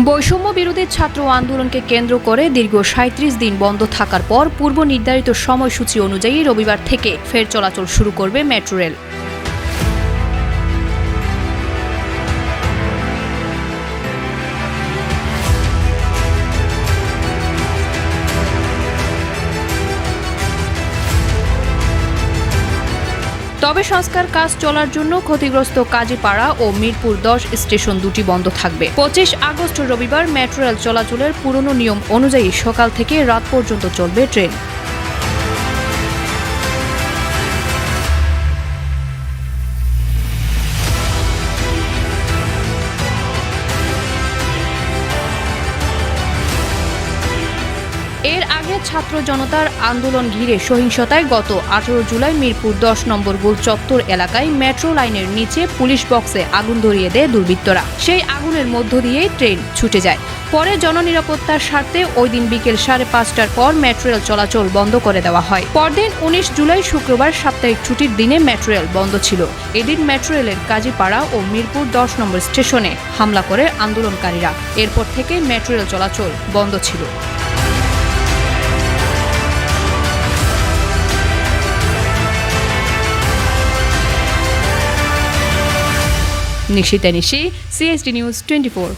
বৈষম্য বিরোধী ছাত্র আন্দোলনকে কেন্দ্র করে দীর্ঘ ৩৭ দিন বন্ধ থাকার পর পূর্ব নির্ধারিত সময়সূচি অনুযায়ী রবিবার থেকে ফের চলাচল শুরু করবে মেট্রো রেল। তবে সংস্কার কাজ চলার জন্য ক্ষতিগ্রস্ত কাজীপাড়া ও মিরপুর ১০ স্টেশন দুটি বন্ধ থাকবে। ২৫ আগস্ট রবিবার মেট্রো রেল চলাচলের পুরনো নিয়ম অনুযায়ী সকাল থেকে রাত পর্যন্ত চলবে ট্রেন। এর আগে ছাত্র জনতার আন্দোলন ঘিরে সহিংসতায় গত ১৮ জুলাই মিরপুর ১০ নম্বর গোল চত্বর এলাকায় মেট্রো লাইনের নিচে পুলিশ বক্সে আগুন ধরিয়ে দেয় দুর্বৃত্তরা। সেই আগুনের মধ্য দিয়েই ট্রেন ছুটে যায়। পরে জননিরাপত্তার স্বার্থে ওই দিন বিকেল ৫:৩০টার পর মেট্রো রেল চলাচল বন্ধ করে দেওয়া হয়। পরদিন ১৯ জুলাই শুক্রবার সাপ্তাহিক ছুটির দিনে মেট্রো রেল বন্ধ ছিল। এদিন মেট্রো রেলের কাজীপাড়া ও মিরপুর ১০ নম্বর স্টেশনে হামলা করে আন্দোলনকারীরা। এরপর থেকে মেট্রো রেল চলাচল বন্ধ ছিল। নিশিতা নিশি, CSD News 24।